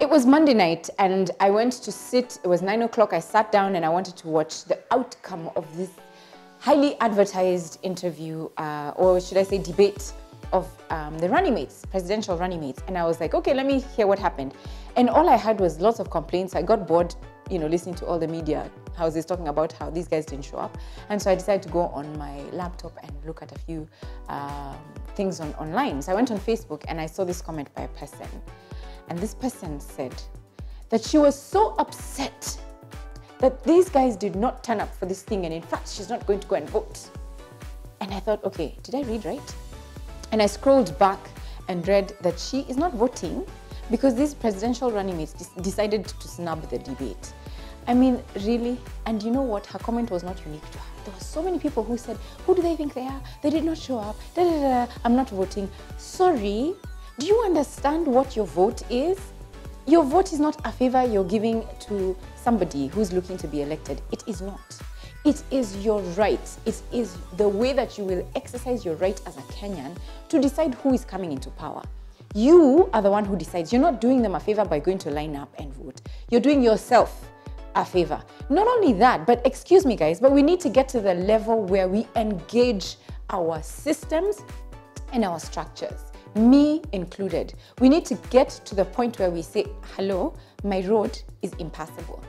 It was Monday night and I went to sit, it was 9 o'clock, I sat down and I wanted to watch the outcome of this highly advertised interview, or should I say debate, of the running mates, presidential running mates. And I was like, okay, let me hear what happened. And all I heard was lots of complaints. I got bored, you know, listening to all the media houses talking about how these guys didn't show up. And so I decided to go on my laptop and look at a few things online. So I went on Facebook and I saw this comment by a person. And this person said that she was so upset that these guys did not turn up for this thing, and in fact, she's not going to go and vote. And I thought, okay, did I read right? And I scrolled back and read that she is not voting because these presidential running mates decided to snub the debate. I mean, really? And you know what? Her comment was not unique to her. There were so many people who said, who do they think they are? They did not show up. Da, da, da. I'm not voting. Sorry. Do you understand what your vote is? Your vote is not a favor you're giving to somebody who's looking to be elected. It is not. It is your right. It is the way that you will exercise your right as a Kenyan to decide who is coming into power. You are the one who decides. You're not doing them a favor by going to line up and vote. You're doing yourself a favor. Not only that, but excuse me guys, but we need to get to the level where we engage our systems and our structures. Me included. We need to get to the point where we say, hello, my road is impassable.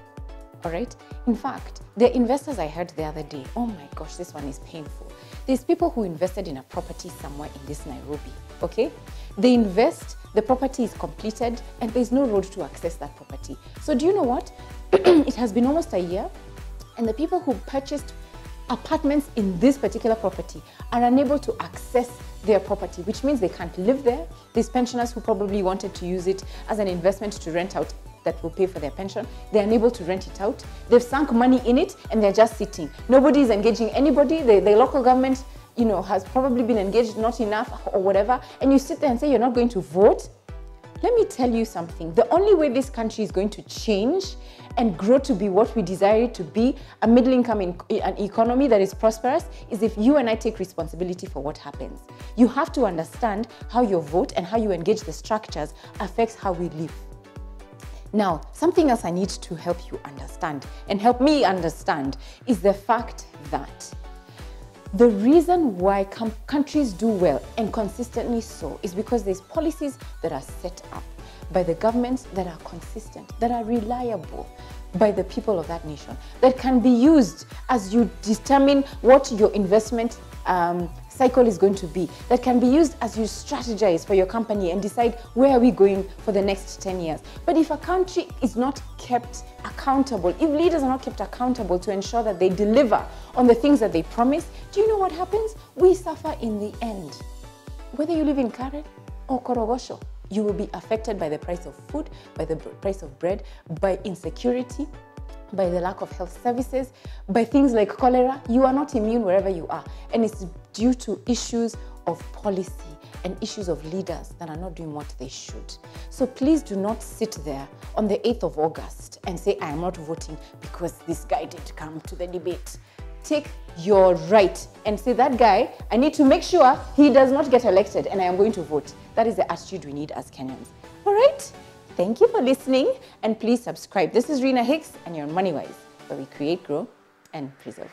All right? In fact, the investors I heard the other day, oh my gosh, this one is painful. There's people who invested in a property somewhere in this Nairobi, okay? They invest, the property is completed, and there's no road to access that property. So do you know what? It has been almost a year, and the people who purchased apartments in this particular property are unable to access their property, which means they can't live there. These pensioners who probably wanted to use it as an investment to rent out that will pay for their pension, they're unable to rent it out. They've sunk money in it and they're just sitting. Nobody is engaging anybody. The local government, you know, has probably been engaged not enough or whatever. And you sit there and say you're not going to vote. Let me tell you something. The only way this country is going to change and grow to be what we desire it to be, a middle-income an economy that is prosperous, is if you and I take responsibility for what happens. You have to understand how your vote and how you engage the structures affects how we live. Now, something else I need to help you understand and help me understand is the fact that the reason why countries do well and consistently so is because there's policies that are set up by the governments that are consistent, that are reliable by the people of that nation, that can be used as you determine what your investment cycle is going to be, that can be used as you strategize for your company and decide where are we going for the next 10 years. But if a country is not kept accountable, if leaders are not kept accountable to ensure that they deliver on the things that they promise, do you know what happens? We suffer in the end. Whether you live in Karen or Korogosho, you will be affected by the price of food, by the price of bread, by insecurity, by the lack of health services, by things like cholera. You are not immune wherever you are. And it's due to issues of policy and issues of leaders that are not doing what they should. So please do not sit there on the 8th of August and say, I am not voting because this guy didn't come to the debate. Take your right and say, that guy, I need to make sure he does not get elected and I am going to vote. That is the attitude we need as Kenyans. All right? Thank you for listening and please subscribe. This is Rina Hicks and you're on MoneyWise, where we create, grow, and preserve.